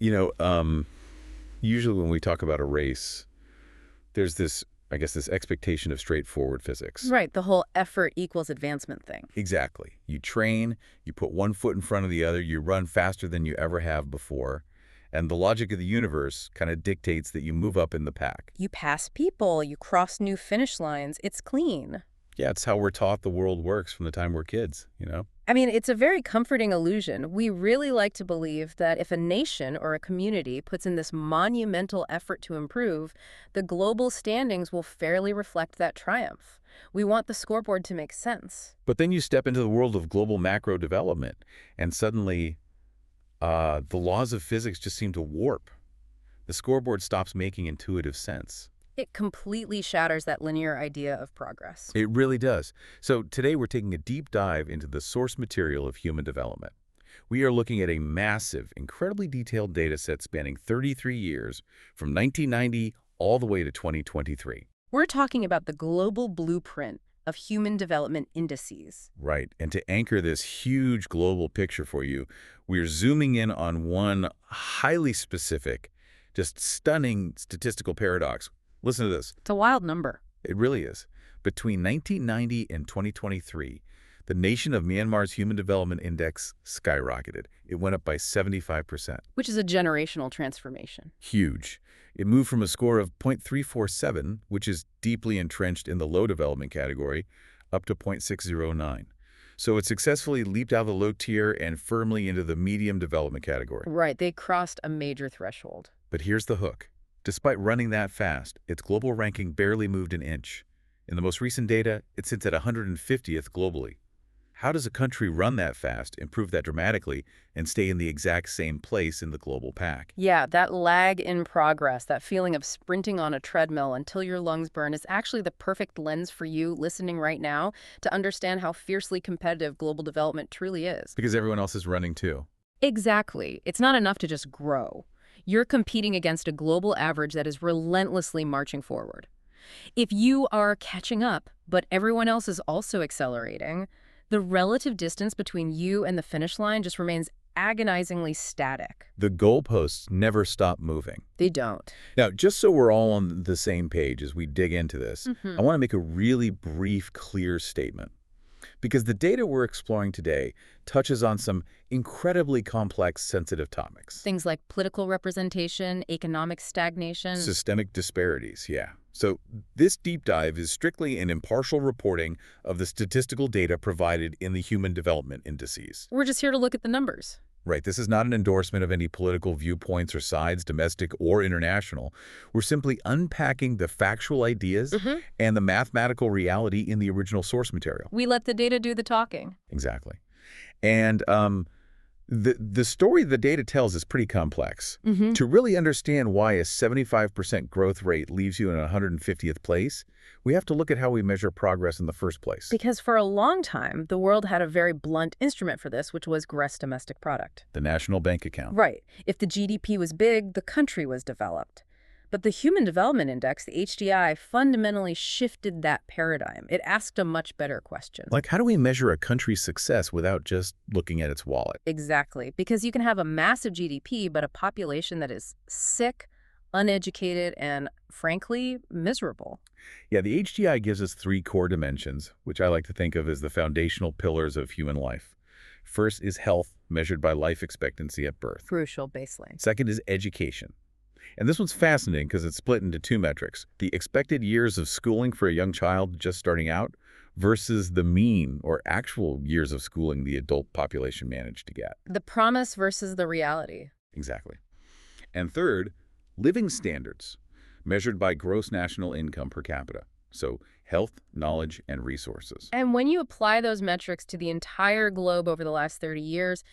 You know, usually when we talk about a race, there's this, I guess, this expectation of straightforward physics. Right, the whole effort equals advancement thing. Exactly. You train, you put one foot in front of the other, you run faster than you ever have before, and the logic of the universe kind of dictates that you move up in the pack. You pass people, you cross new finish lines, it's clean. Yeah, it's how we're taught the world works from the time we're kids, you know? I mean, it's a very comforting illusion. We really like to believe that if a nation or a community puts in this monumental effort to improve, the global standings will fairly reflect that triumph. We want the scoreboard to make sense. But then you step into the world of global macro development, and suddenly the laws of physics just seem to warp. The scoreboard stops making intuitive sense. It completely shatters that linear idea of progress. It really does. So today we're taking a deep dive into the source material of human development. We are looking at a massive, incredibly detailed data set spanning 33 years, from 1990 all the way to 2023. We're talking about the global blueprint of human development indices. Right, and to anchor this huge global picture for you, we're zooming in on one highly specific, just stunning statistical paradox. Listen to this. It's a wild number. It really is. Between 1990 and 2023, the nation of Myanmar's Human Development Index skyrocketed. It went up by 75%. Which is a generational transformation. Huge. It moved from a score of 0.347, which is deeply entrenched in the low development category, up to 0.609. So it successfully leaped out of the low tier and firmly into the medium development category. Right, they crossed a major threshold. But here's the hook. Despite running that fast, its global ranking barely moved an inch. In the most recent data, it sits at 150th globally. How does a country run that fast, improve that dramatically, and stay in the exact same place in the global pack? Yeah, that lag in progress, that feeling of sprinting on a treadmill until your lungs burn is actually the perfect lens for you listening right now to understand how fiercely competitive global development truly is. Because everyone else is running too. Exactly. It's not enough to just grow. You're competing against a global average that is relentlessly marching forward. If you are catching up, but everyone else is also accelerating, the relative distance between you and the finish line just remains agonizingly static. The goalposts never stop moving. They don't. Now, just so we're all on the same page as we dig into this, I want to make a really brief, clear statement. Because the data we're exploring today touches on some incredibly complex, sensitive topics. Things like political representation, economic stagnation. Systemic disparities, yeah. So this deep dive is strictly an impartial reporting of the statistical data provided in the Human Development Indices. We're just here to look at the numbers. Right, this is not an endorsement of any political viewpoints or sides, domestic or international. We're simply unpacking the factual ideas and the mathematical reality in the original source material. We let the data do the talking. Exactly. And the story the data tells is pretty complex. To really understand why a 75% growth rate leaves you in 150th place, we have to look at how we measure progress in the first place. Because for a long time, the world had a very blunt instrument for this, which was gross domestic product. The national bank account. Right. If the GDP was big, the country was developed. But the Human Development Index, the HDI, fundamentally shifted that paradigm. It asked a much better question. Like, how do we measure a country's success without just looking at its wallet? Exactly. Because you can have a massive GDP, but a population that is sick, uneducated, and, frankly, miserable. Yeah, the HDI gives us three core dimensions, which I like to think of as the foundational pillars of human life. First is health, measured by life expectancy at birth. Crucial baseline. Second is education. And this one's fascinating because it's split into two metrics: the expected years of schooling for a young child just starting out versus the mean or actual years of schooling the adult population managed to get. The promise versus the reality. Exactly. And third, living standards, measured by gross national income per capita. So health, knowledge, and resources. And when you apply those metrics to the entire globe over the last 30 years,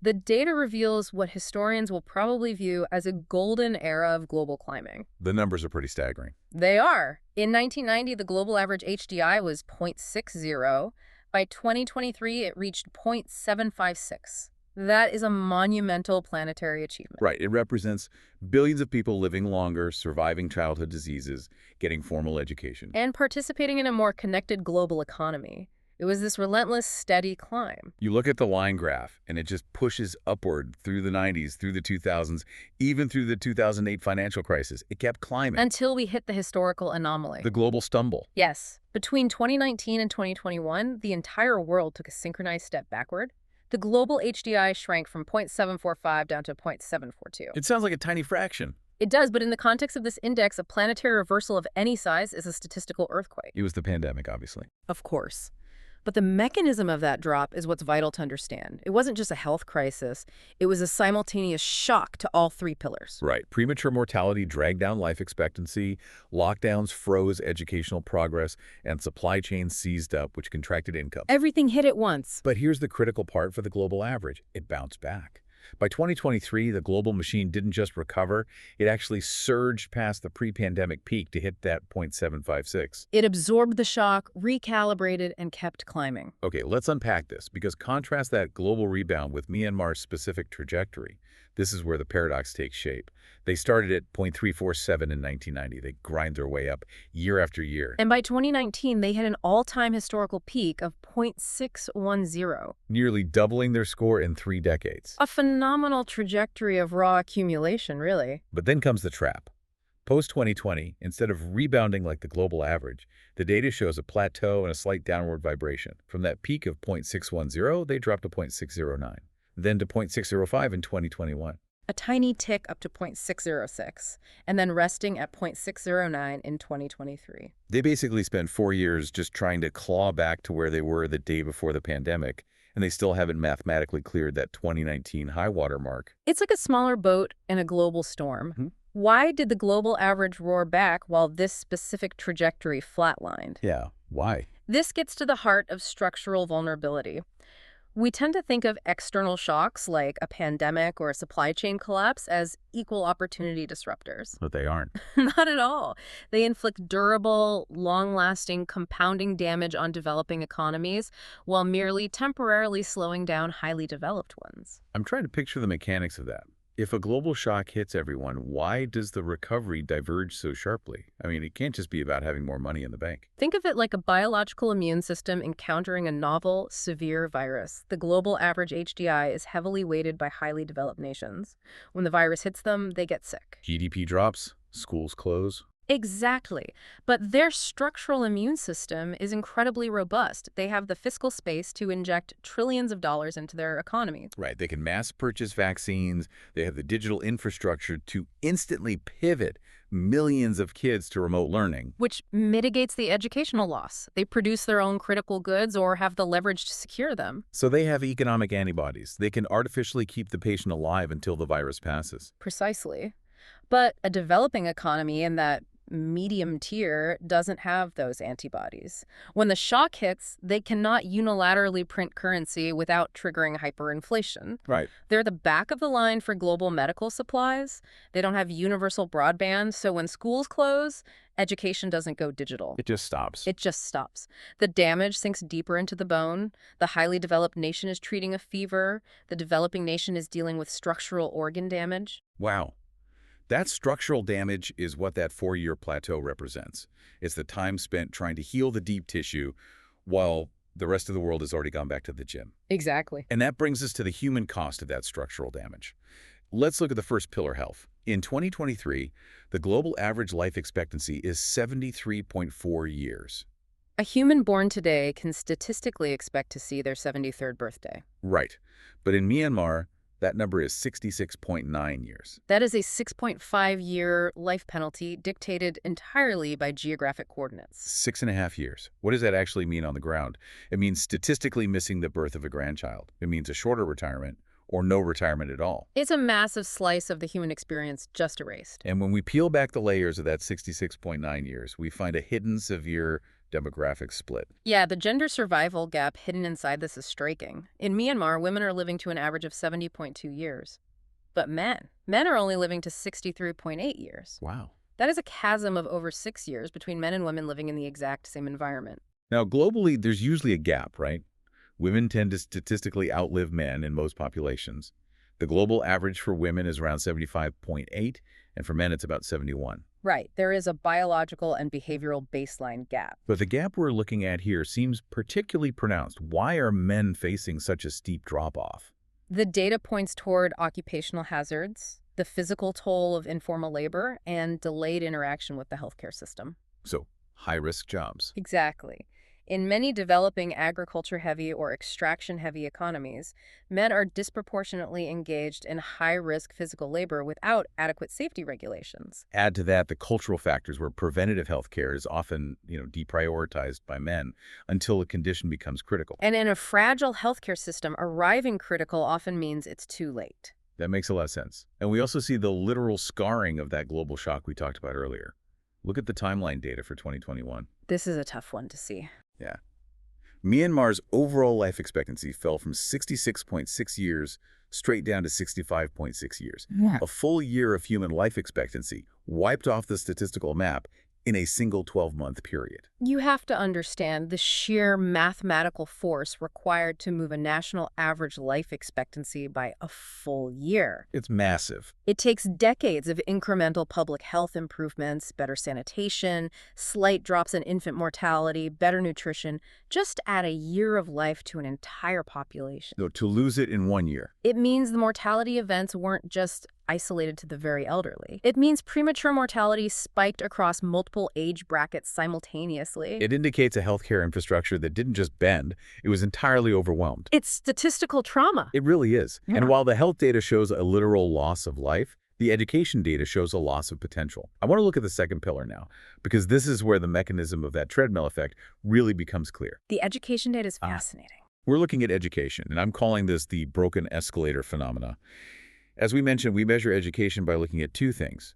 the data reveals what historians will probably view as a golden era of global climbing. The numbers are pretty staggering. They are. In 1990, the global average HDI was 0.60. By 2023, it reached 0.756. That is a monumental planetary achievement. Right. It represents billions of people living longer, surviving childhood diseases, getting formal education. And participating in a more connected global economy. It was this relentless, steady climb. You look at the line graph, and it just pushes upward through the 90s, through the 2000s, even through the 2008 financial crisis. It kept climbing. Until we hit the historical anomaly. The global stumble. Yes. Between 2019 and 2021, the entire world took a synchronized step backward. The global HDI shrank from 0.745 down to 0.742. It sounds like a tiny fraction. It does, but in the context of this index, a planetary reversal of any size is a statistical earthquake. It was the pandemic, obviously. Of course. But the mechanism of that drop is what's vital to understand. It wasn't just a health crisis. It was a simultaneous shock to all three pillars. Right. Premature mortality dragged down life expectancy, lockdowns froze educational progress, and supply chains seized up, which contracted income. Everything hit at once. But here's the critical part for the global average. It bounced back. By 2023, the global machine didn't just recover, it actually surged past the pre-pandemic peak to hit that 0.756. It absorbed the shock, recalibrated, and kept climbing. Okay, let's unpack this, because contrast that global rebound with Myanmar's specific trajectory. This is where the paradox takes shape. They started at 0.347 in 1990. They grind their way up year after year. And by 2019, they hit an all-time historical peak of 0.610. Nearly doubling their score in 3 decades. A phenomenal trajectory of raw accumulation, really. But then comes the trap. Post-2020, instead of rebounding like the global average, the data shows a plateau and a slight downward vibration. From that peak of 0.610, they dropped to 0.609, then to 0.605 in 2021. A tiny tick up to 0.606, and then resting at 0.609 in 2023. They basically spent 4 years just trying to claw back to where they were the day before the pandemic, and they still haven't mathematically cleared that 2019 high water mark. It's like a smaller boat in a global storm. Why did the global average roar back while this specific trajectory flatlined? Yeah, why? This gets to the heart of structural vulnerability. We tend to think of external shocks like a pandemic or a supply chain collapse as equal opportunity disruptors. But they aren't. Not at all. They inflict durable, long-lasting, compounding damage on developing economies while merely temporarily slowing down highly developed ones. I'm trying to picture the mechanics of that. If a global shock hits everyone, why does the recovery diverge so sharply? I mean, it can't just be about having more money in the bank. Think of it like a biological immune system encountering a novel, severe virus. The global average HDI is heavily weighted by highly developed nations. When the virus hits them, they get sick. GDP drops, schools close. Exactly. But their structural immune system is incredibly robust. They have the fiscal space to inject trillions of dollars into their economy. Right, they can mass purchase vaccines. They have the digital infrastructure to instantly pivot millions of kids to remote learning. Which mitigates the educational loss. They produce their own critical goods or have the leverage to secure them. So they have economic antibodies. They can artificially keep the patient alive until the virus passes. Precisely. But a developing economy in that medium tier doesn't have those antibodies. When the shock hits, they cannot unilaterally print currency without triggering hyperinflation. Right. They're the back of the line for global medical supplies. They don't have universal broadband, so when schools close, education doesn't go digital. It just stops. It just stops. The damage sinks deeper into the bone. The highly developed nation is treating a fever. The developing nation is dealing with structural organ damage. Wow. That structural damage is what that 4-year plateau represents. It's the time spent trying to heal the deep tissue while the rest of the world has already gone back to the gym. Exactly. And that brings us to the human cost of that structural damage. Let's look at the first pillar, health. In 2023, the global average life expectancy is 73.4 years. A human born today can statistically expect to see their 73rd birthday. Right. But in Myanmar, that number is 66.9 years. That is a 6.5-year life penalty dictated entirely by geographic coordinates. 6.5 years. What does that actually mean on the ground? It means statistically missing the birth of a grandchild. It means a shorter retirement or no retirement at all. It's a massive slice of the human experience just erased. And when we peel back the layers of that 66.9 years, we find a hidden severe demographic split. Yeah, the gender survival gap hidden inside this is striking. In Myanmar, women are living to an average of 70.2 years. But men are only living to 63.8 years. Wow. That is a chasm of over 6 years between men and women living in the exact same environment. Now, globally, there's usually a gap, right? Women tend to statistically outlive men in most populations. The global average for women is around 75.8, and for men it's about 71. Right. There is a biological and behavioral baseline gap. But the gap we're looking at here seems particularly pronounced. Why are men facing such a steep drop-off? The data points toward occupational hazards, the physical toll of informal labor, and delayed interaction with the healthcare system. So, high-risk jobs. Exactly. In many developing agriculture-heavy or extraction-heavy economies, men are disproportionately engaged in high-risk physical labor without adequate safety regulations. Add to that the cultural factors where preventative health care is often, deprioritized by men until a condition becomes critical. And in a fragile healthcare system, arriving critical often means it's too late. That makes a lot of sense. And we also see the literal scarring of that global shock we talked about earlier. Look at the timeline data for 2021. This is a tough one to see. Yeah. Myanmar's overall life expectancy fell from 66.6 years straight down to 65.6 years. Yeah. A full year of human life expectancy wiped off the statistical map in a single 12-month period. You have to understand the sheer mathematical force required to move a national average life expectancy by a full year. It's massive. It takes decades of incremental public health improvements, better sanitation, slight drops in infant mortality, better nutrition, just to add a year of life to an entire population. So to lose it in 1 year. It means the mortality events weren't just isolated to the very elderly. It means premature mortality spiked across multiple age brackets simultaneously. It indicates a healthcare infrastructure that didn't just bend, it was entirely overwhelmed. It's statistical trauma. It really is. Yeah. And while the health data shows a literal loss of life, the education data shows a loss of potential. I want to look at the second pillar now, because this is where the mechanism of that treadmill effect really becomes clear. The education data is fascinating. We're looking at education, and I'm calling this the broken escalator phenomena. As we mentioned, we measure education by looking at two things: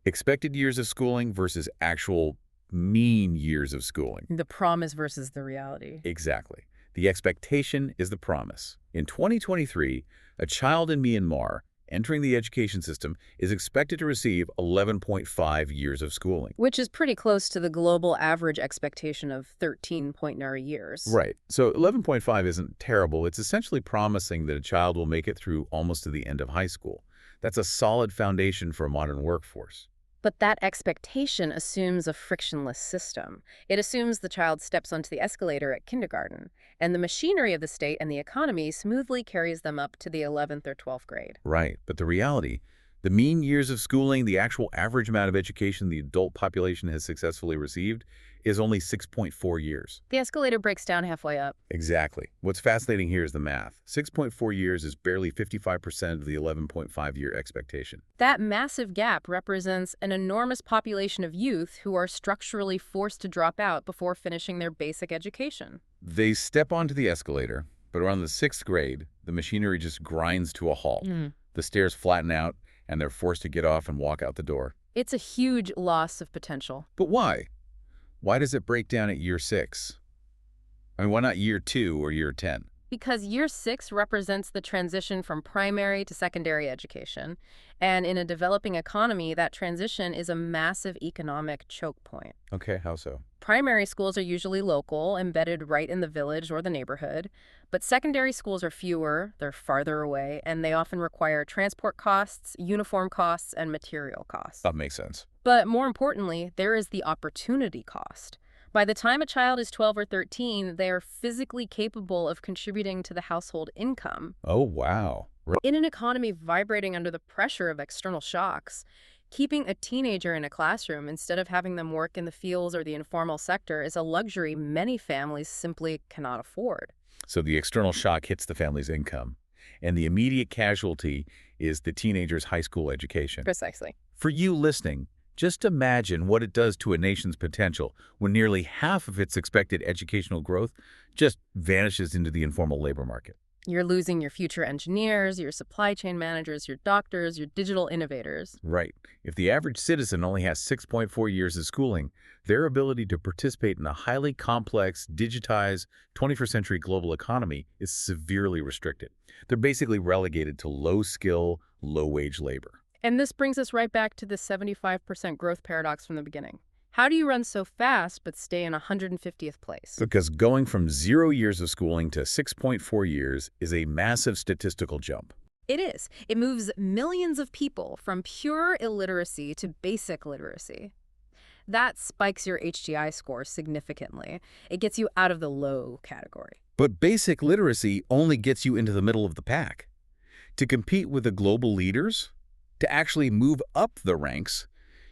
expected years of schooling versus actual mean years of schooling. The promise versus the reality. Exactly. The expectation is the promise. In 2023, a child in Myanmar entering the education system is expected to receive 11.5 years of schooling. Which is pretty close to the global average expectation of 13.9 years. Right. So 11.5 isn't terrible. It's essentially promising that a child will make it through almost to the end of high school. That's a solid foundation for a modern workforce. But that expectation assumes a frictionless system. It assumes the child steps onto the escalator at kindergarten, and the machinery of the state and the economy smoothly carries them up to the 11th or 12th grade. Right. But the reality, the mean years of schooling, the actual average amount of education the adult population has successfully received, is only 6.4 years. The escalator breaks down halfway up. Exactly. What's fascinating here is the math. 6.4 years is barely 55% of the 11.5-year expectation. That massive gap represents an enormous population of youth who are structurally forced to drop out before finishing their basic education. They step onto the escalator, but around the 6th grade, the machinery just grinds to a halt. The stairs flatten out, and they're forced to get off and walk out the door. It's a huge loss of potential. But why? Why does it break down at year 6? I mean, why not year 2 or year 10? Because year 6 represents the transition from primary to secondary education. And in a developing economy, that transition is a massive economic choke point. Okay, how so? Primary schools are usually local, embedded right in the village or the neighborhood. But secondary schools are fewer, they're farther away, and they often require transport costs, uniform costs, and material costs. That makes sense. But more importantly, there is the opportunity cost. By the time a child is 12 or 13, they are physically capable of contributing to the household income. Oh, wow. In an economy vibrating under the pressure of external shocks, keeping a teenager in a classroom instead of having them work in the fields or the informal sector is a luxury many families simply cannot afford. So the external shock hits the family's income, and the immediate casualty is the teenager's high school education. Precisely. For you listening, just imagine what it does to a nation's potential when nearly half of its expected educational growth just vanishes into the informal labor market. You're losing your future engineers, your supply chain managers, your doctors, your digital innovators. Right. If the average citizen only has 6.4 years of schooling, their ability to participate in a highly complex, digitized, 21st century global economy is severely restricted. They're basically relegated to low-skill, low-wage labor. And this brings us right back to the 75% growth paradox from the beginning. How do you run so fast but stay in 150th place? Because going from 0 years of schooling to 6.4 years is a massive statistical jump. It is. It moves millions of people from pure illiteracy to basic literacy. That spikes your HGI score significantly. It gets you out of the low category. But basic literacy only gets you into the middle of the pack. To compete with the global leaders, to actually move up the ranks,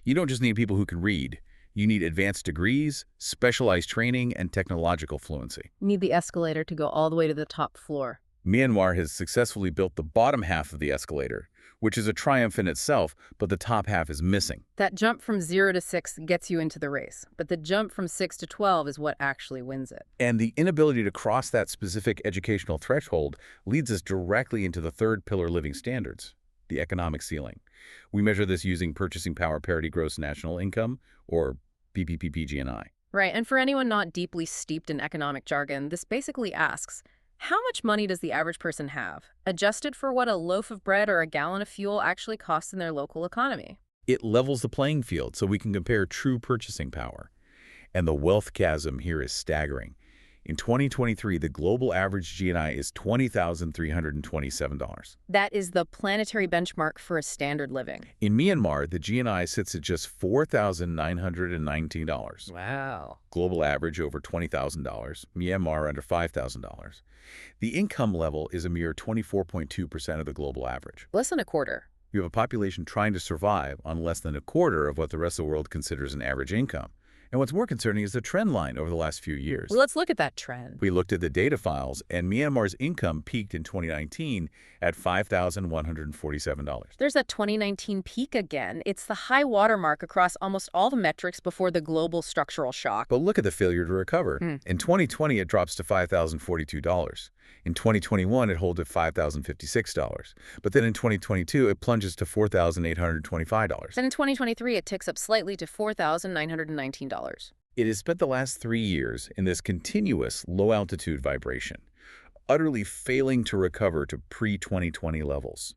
you don't just need people who can read. You need advanced degrees, specialized training, and technological fluency. You need the escalator to go all the way to the top floor. Myanmar has successfully built the bottom half of the escalator, which is a triumph in itself, but the top half is missing. That jump from 0 to 6 gets you into the race, but the jump from 6 to 12 is what actually wins it. And the inability to cross that specific educational threshold leads us directly into the third pillar living standards, the economic ceiling. We measure this using purchasing power parity gross national income, or PPP-GNI. Right, and for anyone not deeply steeped in economic jargon, this basically asks, how much money does the average person have, adjusted for what a loaf of bread or a gallon of fuel actually costs in their local economy? It levels the playing field so we can compare true purchasing power. And the wealth chasm here is staggering. In 2023, the global average GNI is $20,327. That is the planetary benchmark for a standard living. In Myanmar, the GNI sits at just $4,919. Wow. Global average over $20,000, Myanmar under $5,000. The income level is a mere 24.2% of the global average. Less than a quarter. You have a population trying to survive on less than a quarter of what the rest of the world considers an average income. And what's more concerning is the trend line over the last few years. Well, let's look at that trend. We looked at the data files, and Myanmar's income peaked in 2019 at $5,147. There's a 2019 peak again. It's the high watermark across almost all the metrics before the global structural shock. But look at the failure to recover. In 2020, it drops to $5,042. In 2021, it holds at $5,056. But then in 2022, it plunges to $4,825. Then in 2023, it ticks up slightly to $4,919. It has spent the last 3 years in this continuous low-altitude vibration, utterly failing to recover to pre-2020 levels.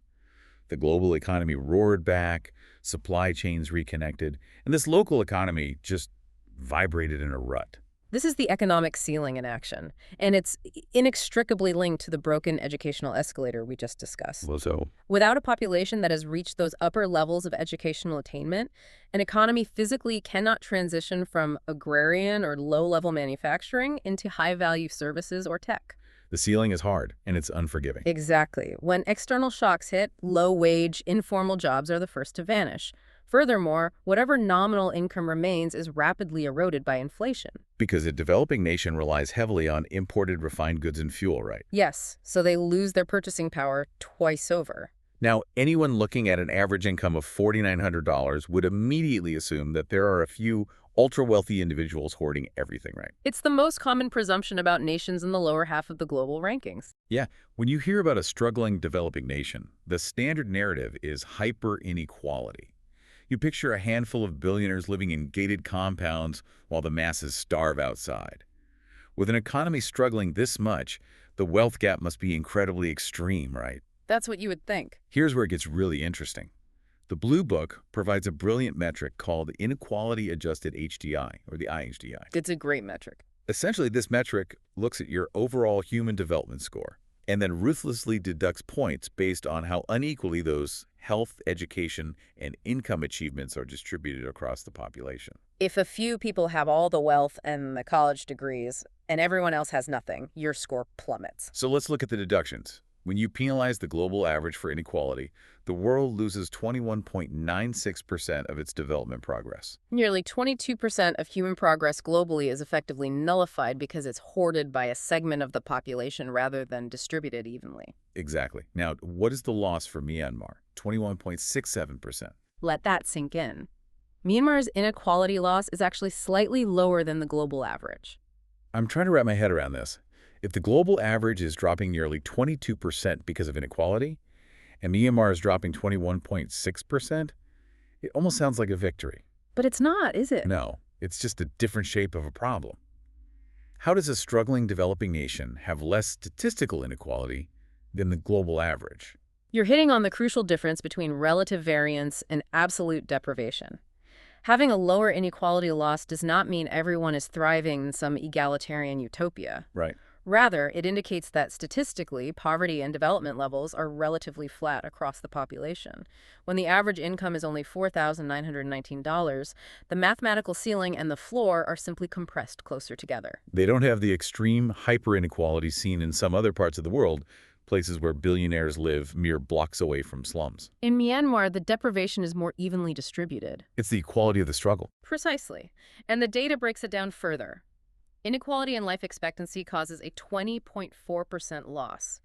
The global economy roared back, supply chains reconnected, and this local economy just vibrated in a rut. This is the economic ceiling in action, and it's inextricably linked to the broken educational escalator we just discussed. Well, so Without a population that has reached those upper levels of educational attainment, an economy physically cannot transition from agrarian or low-level manufacturing into high-value services or tech. the ceiling is hard, and it's unforgiving. Exactly. When external shocks hit, low-wage, informal jobs are the first to vanish. Furthermore, whatever nominal income remains is rapidly eroded by inflation. Because a developing nation relies heavily on imported refined goods and fuel, right? Yes, so they lose their purchasing power twice over. Now, anyone looking at an average income of $4,900 would immediately assume that there are a few ultra-wealthy individuals hoarding everything, right? It's the most common presumption about nations in the lower half of the global rankings. Yeah, when you hear about a struggling developing nation, the standard narrative is hyper-inequality. You picture a handful of billionaires living in gated compounds while the masses starve outside. With an economy struggling this much, the wealth gap must be incredibly extreme, right? That's what you would think. Here's where it gets really interesting. The Blue Book provides a brilliant metric called Inequality-Adjusted HDI, or the IHDI. It's a great metric. Essentially, this metric looks at your overall human development score and then ruthlessly deducts points based on how unequally those health, education, and income achievements are distributed across the population. If a few people have all the wealth and the college degrees and everyone else has nothing, your score plummets. So let's look at the deductions. When you penalize the global average for inequality, the world loses 21.96% of its development progress. Nearly 22% of human progress globally is effectively nullified because it's hoarded by a segment of the population rather than distributed evenly. Exactly. Now, what is the loss for Myanmar? 21.67%. Let that sink in. Myanmar's inequality loss is actually slightly lower than the global average. I'm trying to wrap my head around this. If the global average is dropping nearly 22% because of inequality, and Myanmar is dropping 21.6%, it almost sounds like a victory. But it's not, is it? No, it's just a different shape of a problem. How does a struggling developing nation have less statistical inequality than the global average? You're hitting on the crucial difference between relative variance and absolute deprivation. Having a lower inequality loss does not mean everyone is thriving in some egalitarian utopia. Right. Rather, it indicates that statistically, poverty and development levels are relatively flat across the population. When the average income is only $4,919, the mathematical ceiling and the floor are simply compressed closer together. They don't have the extreme hyper-inequality seen in some other parts of the world, places where billionaires live mere blocks away from slums. In Myanmar, the deprivation is more evenly distributed. It's the equality of the struggle. Precisely. And the data breaks it down further. Inequality in life expectancy causes a 20.4% loss.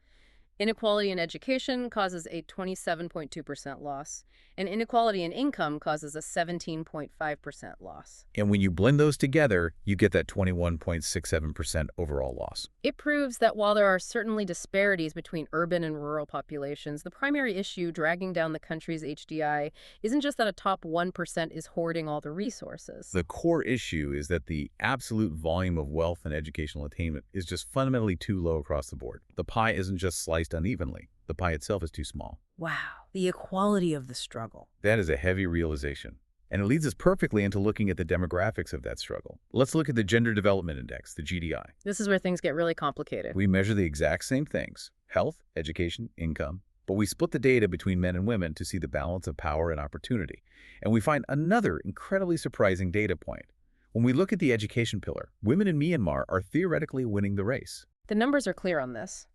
Inequality in education causes a 27.2% loss, and inequality in income causes a 17.5% loss. And when you blend those together, you get that 21.67% overall loss. It proves that while there are certainly disparities between urban and rural populations, the primary issue dragging down the country's HDI isn't just that a top 1% is hoarding all the resources. The core issue is that the absolute volume of wealth and educational attainment is just fundamentally too low across the board. The pie isn't just sliced unevenly. The pie itself is too small. Wow, the equality of the struggle. That is a heavy realization. And it leads us perfectly into looking at the demographics of that struggle. Let's look at the Gender Development Index, the GDI. This is where things get really complicated. We measure the exact same things: health, education, income. But we split the data between men and women to see the balance of power and opportunity. And we find another incredibly surprising data point. When we look at the education pillar, women in Myanmar are theoretically winning the race. The numbers are clear on this.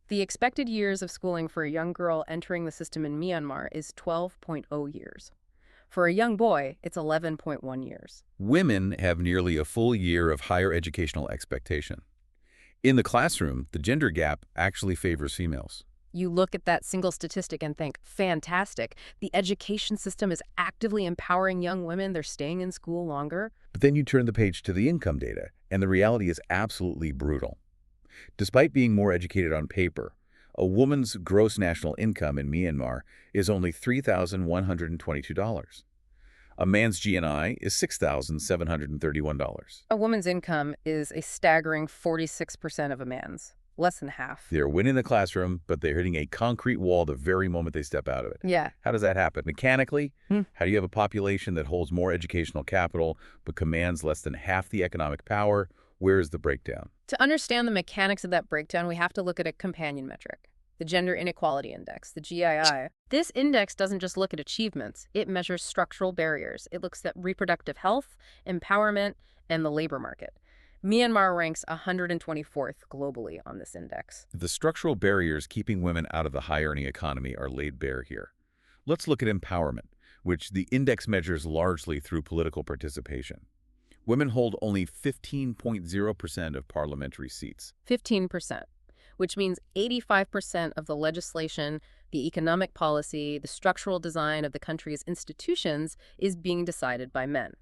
The expected years of schooling for a young girl entering the system in Myanmar is 12.0 years. For a young boy, it's 11.1 years. Women have nearly a full year of higher educational expectation. In the classroom, the gender gap actually favors females. You look at that single statistic and think, fantastic, the education system is actively empowering young women, they're staying in school longer. But then you turn the page to the income data, and the reality is absolutely brutal. Despite being more educated on paper, a woman's gross national income in Myanmar is only $3,122. A man's GNI is $6,731. A woman's income is a staggering 46% of a man's, less than half. They're winning the classroom, but they're hitting a concrete wall the very moment they step out of it. Yeah. How does that happen? Mechanically, how do you have a population that holds more educational capital but commands less than half the economic power? Where is the breakdown? To understand the mechanics of that breakdown, we have to look at a companion metric, the Gender Inequality Index, the GDI. This index doesn't just look at achievements, it measures structural barriers. It looks at reproductive health, empowerment, and the labor market. Myanmar ranks 124th globally on this index. The structural barriers keeping women out of the high-earning economy are laid bare here. Let's look at empowerment, which the index measures largely through political participation. Women hold only 15.0% of parliamentary seats. 15%, which means 85% of the legislation, the economic policy, the structural design of the country's institutions is being decided by men.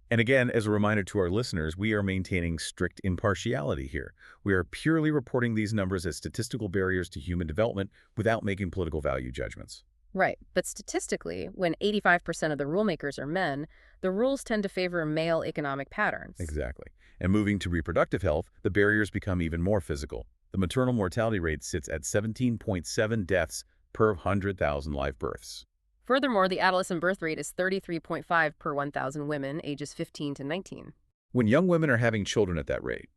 And again, as a reminder to our listeners, we are maintaining strict impartiality here. We are purely reporting these numbers as statistical barriers to human development without making political value judgments. Right, but statistically, when 85% of the rulemakers are men, the rules tend to favor male economic patterns. Exactly. And moving to reproductive health, the barriers become even more physical. The maternal mortality rate sits at 17.7 deaths per 100,000 live births. Furthermore, the adolescent birth rate is 33.5 per 1,000 women ages 15 to 19. When young women are having children at that rate,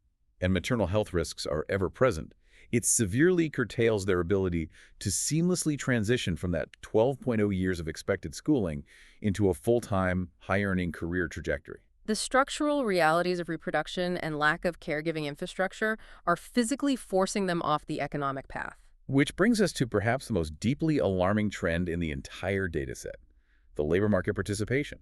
and maternal health risks are ever present, it severely curtails their ability to seamlessly transition from that 12.0 years of expected schooling into a full-time, high-earning career trajectory. The structural realities of reproduction and lack of caregiving infrastructure are physically forcing them off the economic path. Which brings us to perhaps the most deeply alarming trend in the entire dataset, the labor market participation.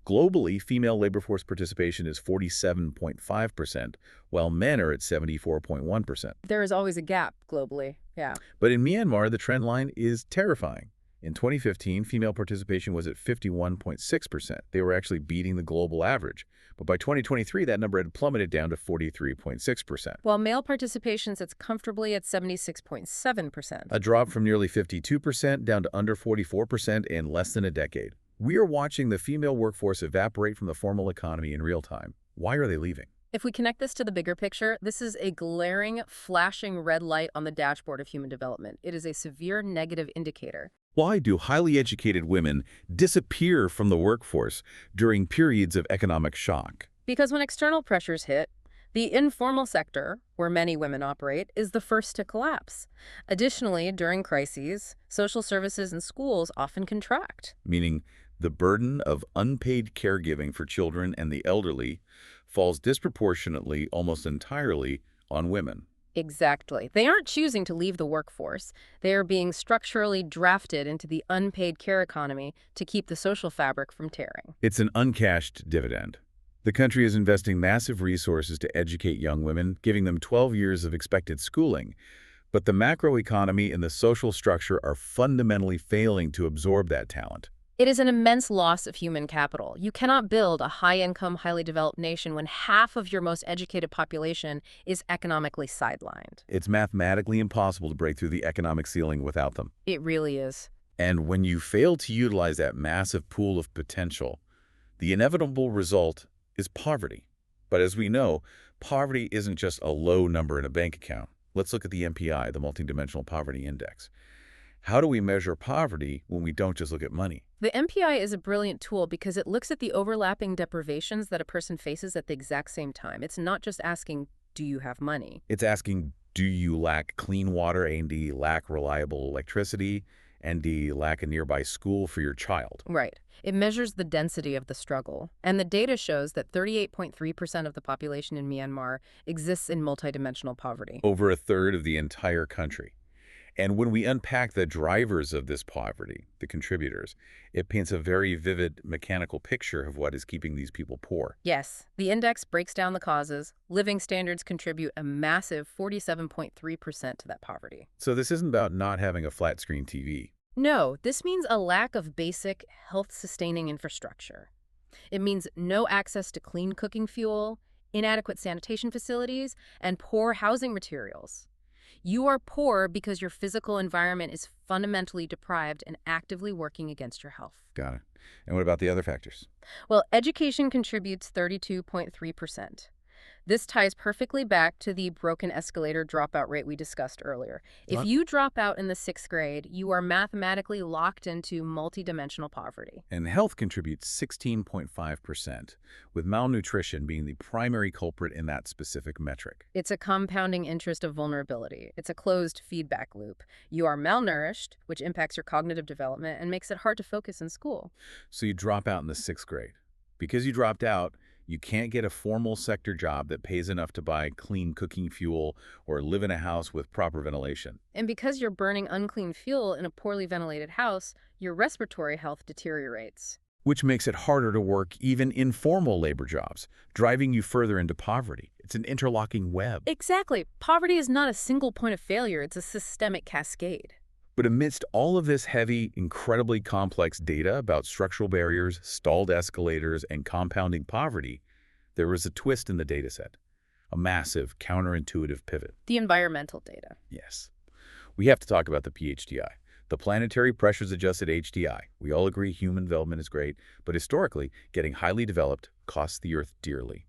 Globally, female labor force participation is 47.5%, while men are at 74.1%. There is always a gap globally, yeah. But in Myanmar, the trend line is terrifying. In 2015, female participation was at 51.6%. They were actually beating the global average. But by 2023, that number had plummeted down to 43.6%. While male participation sits comfortably at 76.7%. A drop from nearly 52% down to under 44% in less than a decade. We are watching the female workforce evaporate from the formal economy in real time. Why are they leaving? If we connect this to the bigger picture, this is a glaring, flashing red light on the dashboard of human development. It is a severe negative indicator. Why do highly educated women disappear from the workforce during periods of economic shock? Because when external pressures hit, The informal sector, where many women operate, is the first to collapse. Additionally, during crises, social services and schools often contract. Meaning the burden of unpaid caregiving for children and the elderly falls disproportionately, almost entirely, on women. Exactly. They aren't choosing to leave the workforce. They are being structurally drafted into the unpaid care economy to keep the social fabric from tearing. It's an uncashed dividend. The country is investing massive resources to educate young women, giving them 12 years of expected schooling. But the macroeconomy and the social structure are fundamentally failing to absorb that talent. It is an immense loss of human capital. You cannot build a high-income, highly developed nation when half of your most educated population is economically sidelined. It's mathematically impossible to break through the economic ceiling without them. It really is. And when you fail to utilize that massive pool of potential, the inevitable result is poverty. But as we know, poverty isn't just a low number in a bank account. Let's look at the MPI, the Multidimensional Poverty Index. How do we measure poverty when we don't just look at money? The MPI is a brilliant tool because it looks at the overlapping deprivations that a person faces at the exact same time. It's not just asking, do you have money? It's asking, do you lack clean water and do you lack reliable electricity and do you lack a nearby school for your child? Right. It measures the density of the struggle. And the data shows that 38.3% of the population in Myanmar exists in multidimensional poverty. Over a third of the entire country. And when we unpack the drivers of this poverty, the contributors, it paints a very vivid mechanical picture of what is keeping these people poor. Yes, the index breaks down the causes. Living standards contribute a massive 47.3% to that poverty. So this isn't about not having a flat-screen TV. No, this means a lack of basic, health-sustaining infrastructure. It means no access to clean cooking fuel, inadequate sanitation facilities, and poor housing materials. You are poor because your physical environment is fundamentally deprived and actively working against your health. Got it. And what about the other factors? Well, education contributes 32.3%. This ties perfectly back to the broken escalator dropout rate we discussed earlier. If you drop out in the 6th grade, you are mathematically locked into multidimensional poverty. And health contributes 16.5%, with malnutrition being the primary culprit in that specific metric. It's a compounding interest of vulnerability. It's a closed feedback loop. You are malnourished, which impacts your cognitive development and makes it hard to focus in school. So you drop out in the 6th grade. Because you dropped out, you can't get a formal sector job that pays enough to buy clean cooking fuel or live in a house with proper ventilation. And because you're burning unclean fuel in a poorly ventilated house, your respiratory health deteriorates. Which makes it harder to work even informal labor jobs, driving you further into poverty. It's an interlocking web. Exactly. Poverty is not a single point of failure. It's a systemic cascade. But amidst all of this heavy, incredibly complex data about structural barriers, stalled escalators, and compounding poverty, there was a twist in the dataset, a massive, counterintuitive pivot. The environmental data. Yes. We have to talk about the PHDI, the Planetary Pressures Adjusted HDI. We all agree human development is great, but historically, getting highly developed costs the Earth dearly.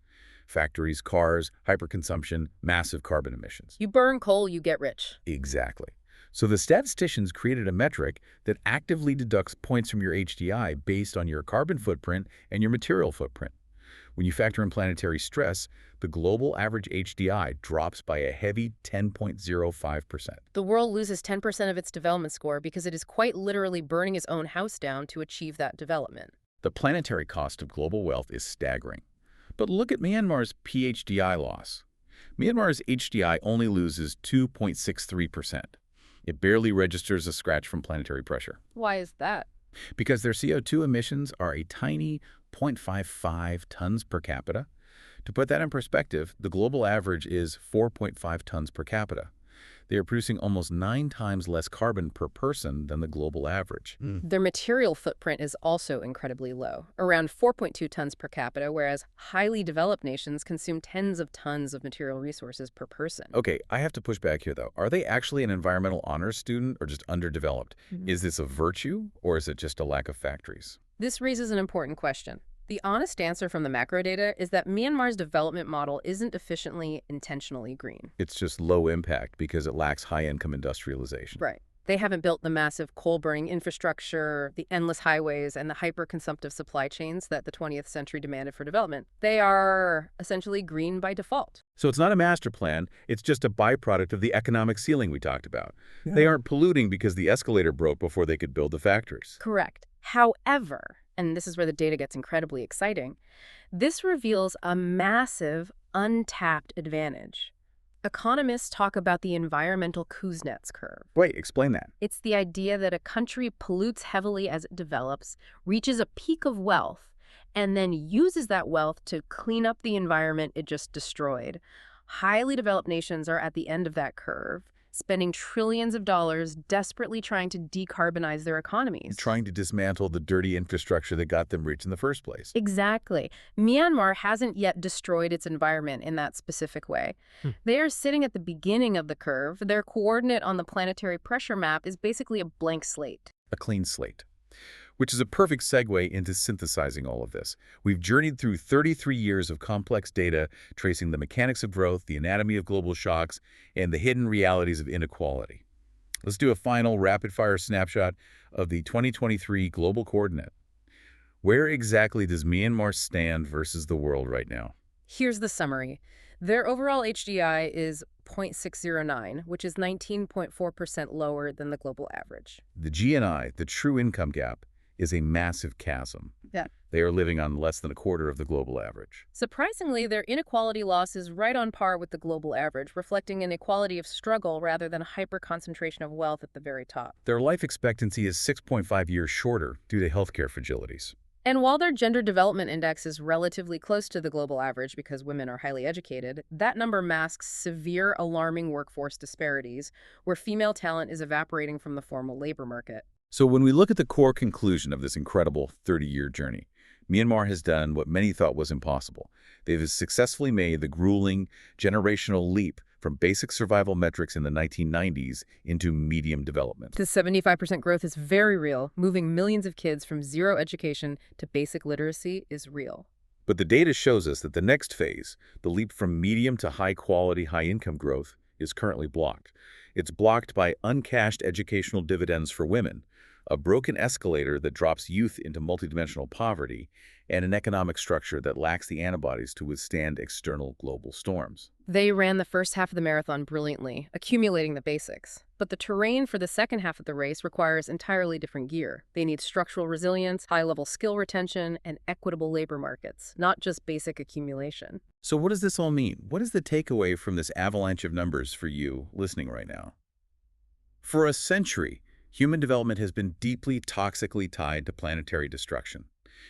Factories, cars, hyperconsumption, massive carbon emissions. You burn coal, you get rich. Exactly. So the statisticians created a metric that actively deducts points from your HDI based on your carbon footprint and your material footprint. When you factor in planetary stress, the global average HDI drops by a heavy 10.05%. The world loses 10% of its development score because it is quite literally burning its own house down to achieve that development. The planetary cost of global wealth is staggering. But look at Myanmar's PHDI loss. Myanmar's HDI only loses 2.63%. It barely registers a scratch from planetary pressure. Why is that? Because their CO2 emissions are a tiny 0.55 tons per capita. To put that in perspective, the global average is 4.5 tons per capita. They are producing almost 9 times less carbon per person than the global average. Their material footprint is also incredibly low, around 4.2 tons per capita, whereas highly developed nations consume tens of tons of material resources per person. Okay, I have to push back here, though. Are they actually an environmental honors student or just underdeveloped? Is this a virtue or is it just a lack of factories? This raises an important question. The honest answer from the macro data is that Myanmar's development model isn't efficiently, intentionally green. It's just low impact because it lacks high-income industrialization. Right. They haven't built the massive coal-burning infrastructure, the endless highways, and the hyper-consumptive supply chains that the 20th century demanded for development. They are essentially green by default. So it's not a master plan, it's just a byproduct of the economic ceiling we talked about. They Yeah. aren't polluting because the escalator broke before they could build the factories. Correct. However, and this is where the data gets incredibly exciting, this reveals a massive, untapped advantage. Economists talk about the environmental Kuznets curve. Wait, explain that. It's the idea that a country pollutes heavily as it develops, reaches a peak of wealth, and then uses that wealth to clean up the environment it just destroyed. Highly developed nations are at the end of that curve, spending trillions of dollars desperately trying to decarbonize their economies. Trying to dismantle the dirty infrastructure that got them rich in the first place. Exactly. Myanmar hasn't yet destroyed its environment in that specific way. They are sitting at the beginning of the curve. Their coordinate on the planetary pressure map is basically a blank slate. A clean slate. Which is a perfect segue into synthesizing all of this. We've journeyed through 33 years of complex data, tracing the mechanics of growth, the anatomy of global shocks, and the hidden realities of inequality. Let's do a final rapid-fire snapshot of the 2023 global coordinate. Where exactly does Myanmar stand versus the world right now? Here's the summary. Their overall HDI is 0.609, which is 19.4% lower than the global average. The GNI, the true income gap, is a massive chasm. Yeah. They are living on less than a quarter of the global average. Surprisingly, their inequality loss is right on par with the global average, reflecting an equality of struggle rather than a hyper-concentration of wealth at the very top. Their life expectancy is 6.5 years shorter due to healthcare fragilities. And while their gender development index is relatively close to the global average because women are highly educated, that number masks severe, alarming workforce disparities, where female talent is evaporating from the formal labor market. So when we look at the core conclusion of this incredible 30-year journey, Myanmar has done what many thought was impossible. They've successfully made the grueling generational leap from basic survival metrics in the 1990s into medium development. The 75% growth is very real. Moving millions of kids from zero education to basic literacy is real. But the data shows us that the next phase, the leap from medium to high-quality, high-income growth, is currently blocked. It's blocked by uncashed educational dividends for women, a broken escalator that drops youth into multidimensional poverty, and an economic structure that lacks the antibodies to withstand external global storms. They ran the first half of the marathon brilliantly, accumulating the basics. But the terrain for the second half of the race requires entirely different gear. They need structural resilience, high-level skill retention, and equitable labor markets, not just basic accumulation. So what does this all mean? What is the takeaway from this avalanche of numbers for you listening right now? For a century, human development has been deeply toxically tied to planetary destruction.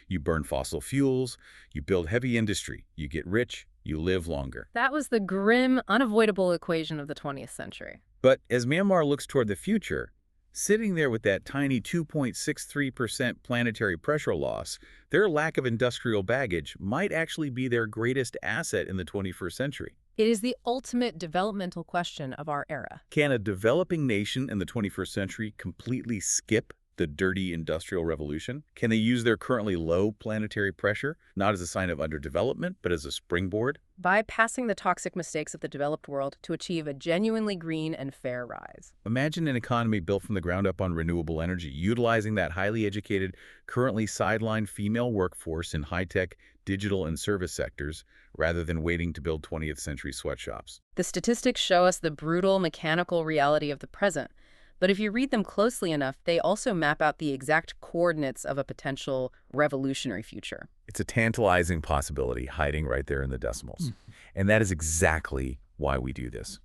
You burn fossil fuels, you build heavy industry, you get rich, you live longer. That was the grim, unavoidable equation of the 20th century. But as Myanmar looks toward the future, sitting there with that tiny 2.63% planetary pressure loss, their lack of industrial baggage might actually be their greatest asset in the 21st century. It is the ultimate developmental question of our era. Can a developing nation in the 21st century completely skip the dirty industrial revolution? Can they use their currently low planetary pressure, not as a sign of underdevelopment, but as a springboard? Bypassing the toxic mistakes of the developed world to achieve a genuinely green and fair rise. Imagine an economy built from the ground up on renewable energy, utilizing that highly educated, currently sidelined female workforce in high-tech, digital, and service sectors, rather than waiting to build 20th century sweatshops. The statistics show us the brutal, mechanical reality of the present. But if you read them closely enough, they also map out the exact coordinates of a potential revolutionary future. It's a tantalizing possibility hiding right there in the decimals. And that is exactly why we do this.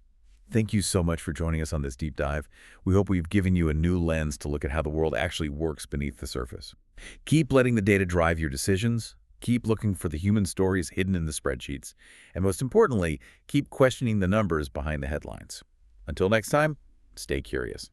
Thank you so much for joining us on this deep dive. We hope we've given you a new lens to look at how the world actually works beneath the surface. Keep letting the data drive your decisions. Keep looking for the human stories hidden in the spreadsheets. And most importantly, keep questioning the numbers behind the headlines. Until next time, stay curious.